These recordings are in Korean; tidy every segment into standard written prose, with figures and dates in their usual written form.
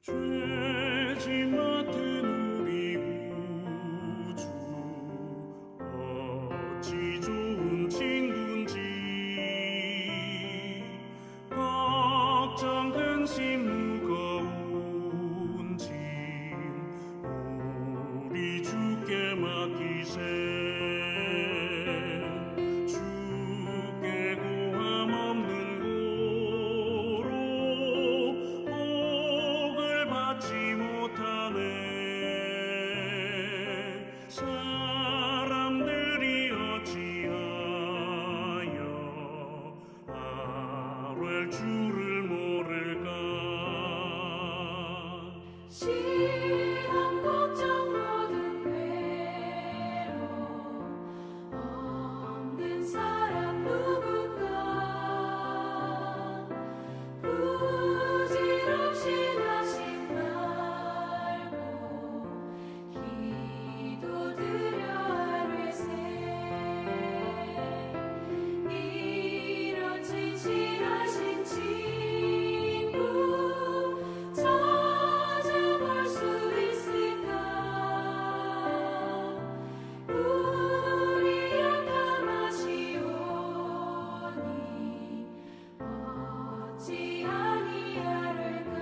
죄지 맡은 우리 구주 어찌 좋은 친구인지 걱정 근심 무거운 짐 우리 주께 맡기세 주께 고함 없는 고로 복을 받지 못하네 사람들이 어찌하여 아뢰 주를 모를까 시험 걱정 모든 괴로움 없는 사람 누군가 부질없이 낙심 말고 기도드려 아뢰세 이런 진실하신 친구 찾아볼 수 있을까 우리 약함 아시오니 어찌 아니하를까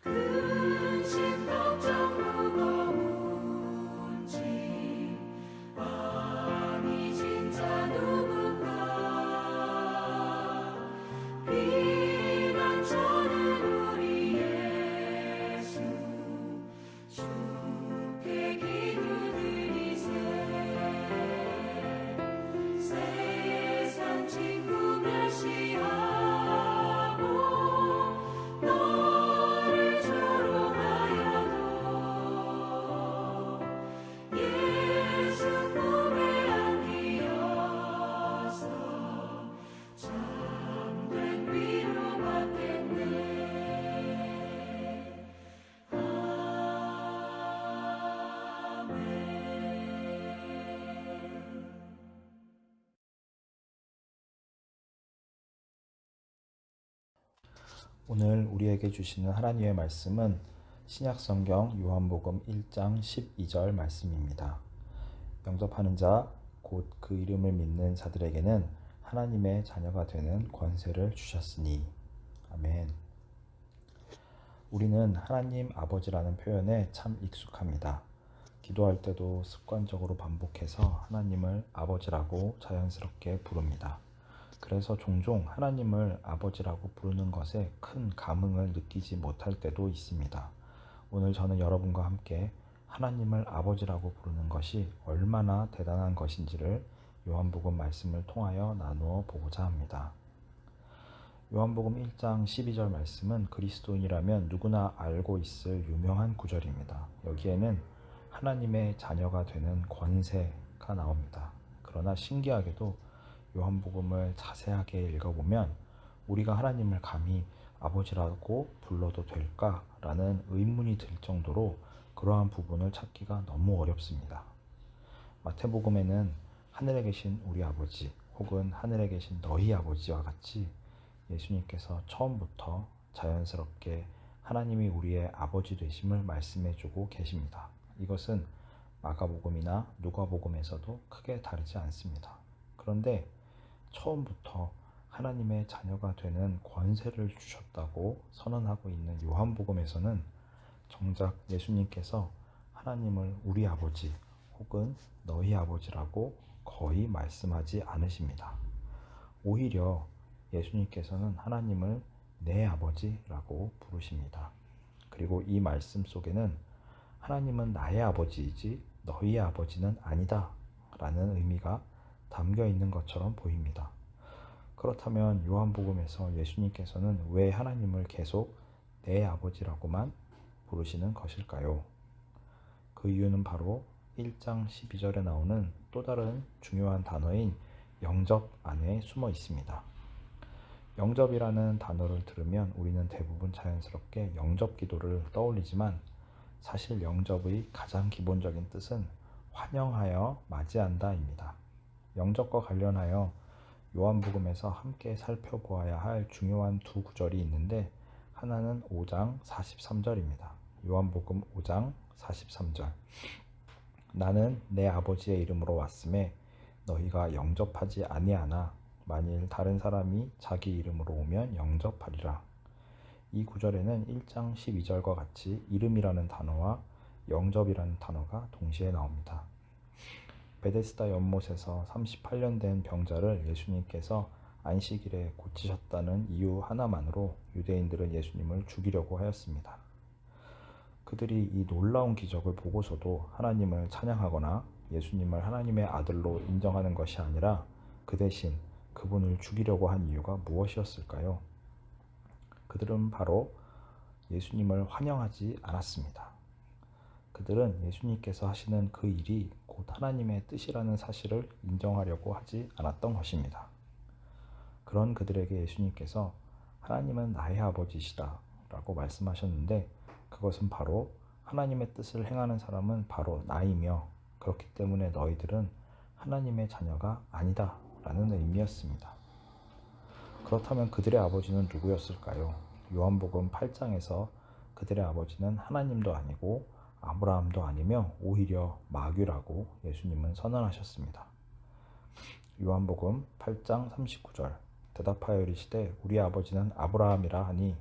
근심 걱정 무거운 짐 아니 진짜 누군가 비난 저는 우리 예수 주께 기도드리세 세상 친구 멸시하고 너를 조롱하여도 예수 품에 안기어서 참된 위로받겠네 아멘. 오늘 우리에게 주시는 하나님의 말씀은 신약성경 요한복음 1장 12절 말씀입니다. 영접하는 자, 곧 그 이름을 믿는 자들에게는 하나님의 자녀가 되는 권세를 주셨으니. 아멘. 우리는 하나님 아버지라는 표현에 참 익숙합니다. 기도할 때도 습관적으로 반복해서 하나님을 아버지라고 자연스럽게 부릅니다. 그래서 종종 하나님을 아버지라고 부르는 것에 큰 감흥을 느끼지 못할 때도 있습니다. 오늘 저는 여러분과 함께 하나님을 아버지라고 부르는 것이 얼마나 대단한 것인지를 요한복음 말씀을 통하여 나누어 보고자 합니다. 요한복음 1장 12절 말씀은 그리스도인이라면 누구나 알고 있을 유명한 구절입니다. 여기에는 하나님의 자녀가 되는 권세가 나옵니다. 그러나 신기하게도 요한복음을 자세하게 읽어보면 우리가 하나님을 감히 아버지라고 불러도 될까라는 의문이 들 정도로 그러한 부분을 찾기가 너무 어렵습니다. 마태복음에는 하늘에 계신 우리 아버지 혹은 하늘에 계신 너희 아버지와 같이 예수님께서 처음부터 자연스럽게 하나님이 우리의 아버지 되심을 말씀해주고 계십니다. 이것은 마가복음이나 누가복음에서도 크게 다르지 않습니다. 그런데 처음부터 하나님의 자녀가 되는 권세를 주셨다고 선언하고 있는 요한복음에서는 정작 예수님께서 하나님을 우리 아버지 혹은 너희 아버지라고 거의 말씀하지 않으십니다. 오히려 예수님께서는 하나님을 내 아버지라고 부르십니다. 그리고 이 말씀 속에는 하나님은 나의 아버지이지 너희의 아버지는 아니다 라는 의미가 담겨 있는 것처럼 보입니다. 그렇다면 요한복음에서 예수님께서는 왜 하나님을 계속 내 아버지라고만 부르시는 것일까요? 그 이유는 바로 1장 12절에 나오는 또 다른 중요한 단어인 영접 안에 숨어 있습니다. 영접이라는 단어를 들으면 우리는 대부분 자연스럽게 영접 기도를 떠올리지만 사실 영접의 가장 기본적인 뜻은 환영하여 맞이한다입니다. 영접과 관련하여 요한복음에서 함께 살펴보아야 할 중요한 두 구절이 있는데 하나는 5장 43절입니다. 요한복음 5장 43절. 나는 내 아버지의 이름으로 왔음에 너희가 영접하지 아니하나 만일 다른 사람이 자기 이름으로 오면 영접하리라. 이 구절에는 1장 12절과 같이 이름이라는 단어와 영접이라는 단어가 동시에 나옵니다. 베데스다 연못에서 38년 된 병자를 예수님께서 안식일에 고치셨다는 이유 하나만으로 유대인들은 예수님을 죽이려고 하였습니다. 그들이 이 놀라운 기적을 보고서도 하나님을 찬양하거나 예수님을 하나님의 아들로 인정하는 것이 아니라 그 대신 그분을 죽이려고 한 이유가 무엇이었을까요? 그들은 바로 예수님을 환영하지 않았습니다. 그들은 예수님께서 하시는 그 일이 곧 하나님의 뜻이라는 사실을 인정하려고 하지 않았던 것입니다. 그런 그들에게 예수님께서 하나님은 나의 아버지시다 라고 말씀하셨는데 그것은 바로 하나님의 뜻을 행하는 사람은 바로 나이며 그렇기 때문에 너희들은 하나님의 자녀가 아니다 라는 의미였습니다. 그렇다면 그들의 아버지는 누구였을까요? 요한복음 8장에서 그들의 아버지는 하나님도 아니고 아브라함도 아니며 오히려 마귀라고 예수님은 선언하셨습니다. 요한복음 8장 39절. 대답하여 이르시되 우리 아버지는 아브라함이라 하니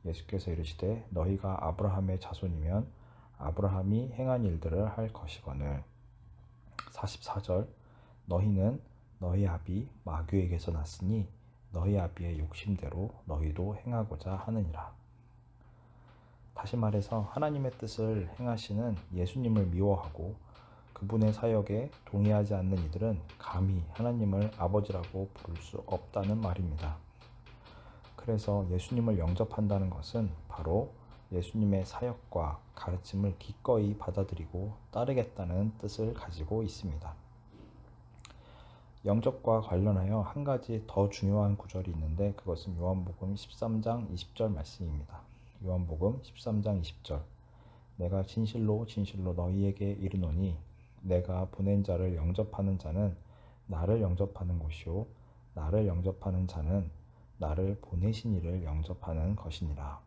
예수께서 이르시되 너희가 아브라함의 자손이면 아브라함이 행한 일들을 할 것이거늘. 44절. 너희는 너희 아비 마귀에게서 났으니 너희 아비의 욕심대로 너희도 행하고자 하느니라. 다시 말해서 하나님의 뜻을 행하시는 예수님을 미워하고 그분의 사역에 동의하지 않는 이들은 감히 하나님을 아버지라고 부를 수 없다는 말입니다. 그래서 예수님을 영접한다는 것은 바로 예수님의 사역과 가르침을 기꺼이 받아들이고 따르겠다는 뜻을 가지고 있습니다. 영접과 관련하여 한 가지 더 중요한 구절이 있는데 그것은 요한복음 13장 20절 말씀입니다. 요한복음 13장 20절. 내가 진실로 진실로 너희에게 이르노니 내가 보낸 자를 영접하는 자는 나를 영접하는 것이요 나를 영접하는 자는 나를 보내신 이를 영접하는 것이니라.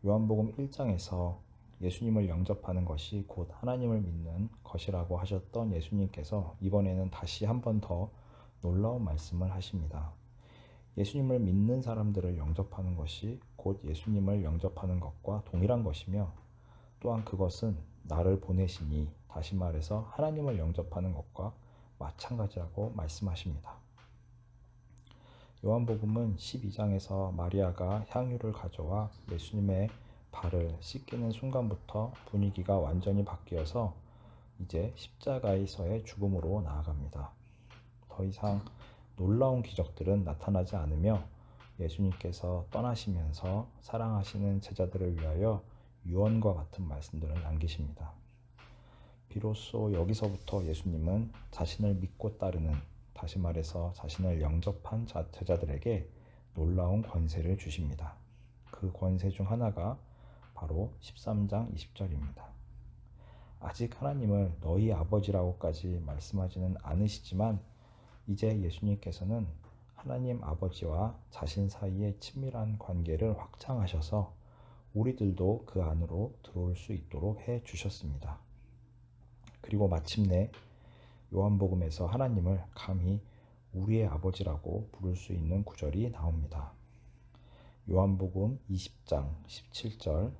요한복음 1장에서 예수님을 영접하는 것이 곧 하나님을 믿는 것이라고 하셨던 예수님께서 이번에는 다시 한 번 더 놀라운 말씀을 하십니다. 예수님을 믿는 사람들을 영접하는 것이 곧 예수님을 영접하는 것과 동일한 것이며 또한 그것은 나를 보내시니 다시 말해서 하나님을 영접하는 것과 마찬가지라고 말씀하십니다. 요한복음은 12장에서 마리아가 향유를 가져와 예수님의 발을 씻기는 순간부터 분위기가 완전히 바뀌어서 이제 십자가에서의 죽음으로 나아갑니다. 더 이상 놀라운 기적들은 나타나지 않으며 예수님께서 떠나시면서 사랑하시는 제자들을 위하여 유언과 같은 말씀들을 남기십니다. 비로소 여기서부터 예수님은 자신을 믿고 따르는, 다시 말해서 자신을 영접한 제자들에게 놀라운 권세를 주십니다. 그 권세 중 하나가 바로 13장 20절입니다. 아직 하나님을 너희 아버지라고까지 말씀하지는 않으시지만 이제 예수님께서는 하나님 아버지와 자신 사이의 친밀한 관계를 확장하셔서 우리들도 그 안으로 들어올 수 있도록 해 주셨습니다. 그리고 마침내 요한복음에서 하나님을 감히 우리의 아버지라고 부를 수 있는 구절이 나옵니다. 요한복음 20장 17절.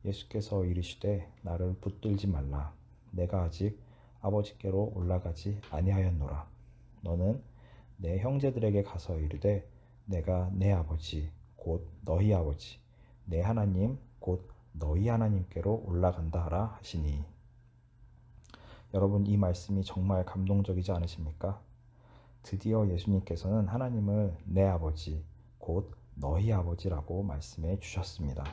예수께서 이르시되 나를 붙들지 말라. 내가 아직 아버지께로 올라가지 아니하였노라. 너는 내 형제들에게 가서 이르되 내가 내 아버지 곧 너희 아버지 내 하나님 곧 너희 하나님께로 올라간다 하라 하시니. 여러분, 이 말씀이 정말 감동적이지 않으십니까? 드디어 예수님께서는 하나님을 내 아버지 곧 너희 아버지라고 말씀해 주셨습니다.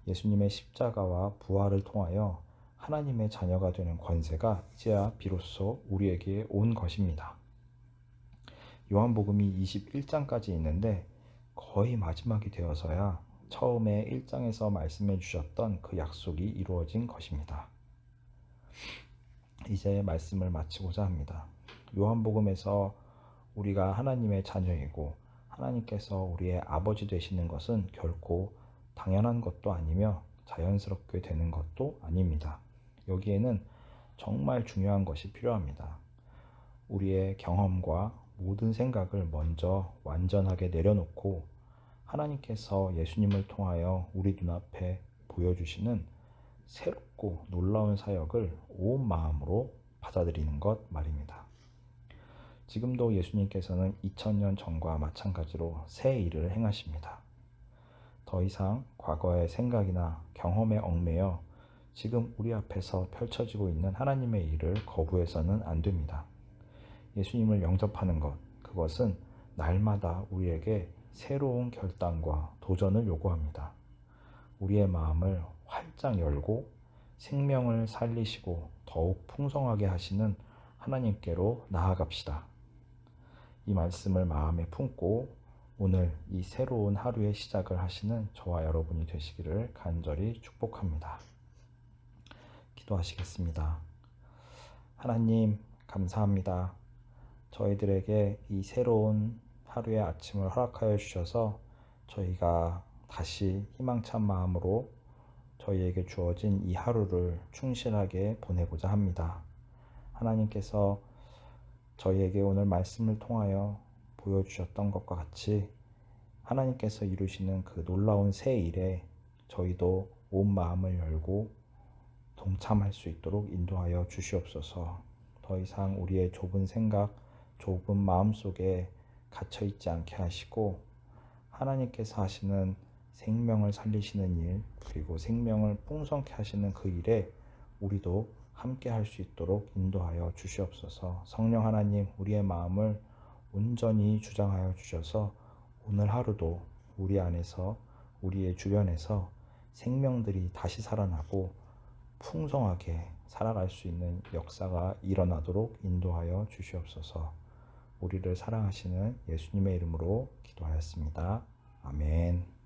예수님의 십자가와 부활을 통하여 하나님의 자녀가 되는 권세가 이제야 비로소 우리에게 온 것입니다. 요한복음이 21장까지 있는데 거의 마지막이 되어서야 처음에 1장에서 말씀해 주셨던 그 약속이 이루어진 것입니다. 이제 말씀을 마치고자 합니다. 요한복음에서 우리가 하나님의 자녀이고 하나님께서 우리의 아버지 되시는 것은 결코 당연한 것도 아니며 자연스럽게 되는 것도 아닙니다. 여기에는 정말 중요한 것이 필요합니다. 우리의 경험과 모든 생각을 먼저 완전하게 내려놓고 하나님께서 예수님을 통하여 우리 눈앞에 보여주시는 새롭고 놀라운 사역을 온 마음으로 받아들이는 것 말입니다. 지금도 예수님께서는 2000년 전과 마찬가지로 새 일을 행하십니다. 더 이상 과거의 생각이나 경험에 얽매여 지금 우리 앞에서 펼쳐지고 있는 하나님의 일을 거부해서는 안 됩니다. 예수님을 영접하는 것, 그것은 날마다 우리에게 새로운 결단과 도전을 요구합니다. 우리의 마음을 활짝 열고 생명을 살리시고 더욱 풍성하게 하시는 하나님께로 나아갑시다. 이 말씀을 마음에 품고 오늘 이 새로운 하루의 시작을 하시는 저와 여러분이 되시기를 간절히 축복합니다. 기도하시겠습니다. 하나님, 감사합니다. 저희들에게 이 새로운 하루의 아침을 허락하여 주셔서 저희가 다시 희망찬 마음으로 저희에게 주어진 이 하루를 충실하게 보내고자 합니다. 하나님께서 저희에게 오늘 말씀을 통하여 보여주셨던 것과 같이 하나님께서 이루시는 그 놀라운 새 일에 저희도 온 마음을 열고 동참할 수 있도록 인도하여 주시옵소서. 더 이상 우리의 좁은 생각, 좁은 마음 속에 갇혀있지 않게 하시고 하나님께서 하시는 생명을 살리시는 일, 그리고 생명을 풍성케 하시는 그 일에 우리도 함께 할 수 있도록 인도하여 주시옵소서. 성령 하나님, 우리의 마음을 온전히 주장하여 주셔서 오늘 하루도 우리 안에서, 우리의 주변에서 생명들이 다시 살아나고 풍성하게 살아갈 수 있는 역사가 일어나도록 인도하여 주시옵소서. 우리를 사랑하시는 예수님의 이름으로 기도하였습니다. 아멘.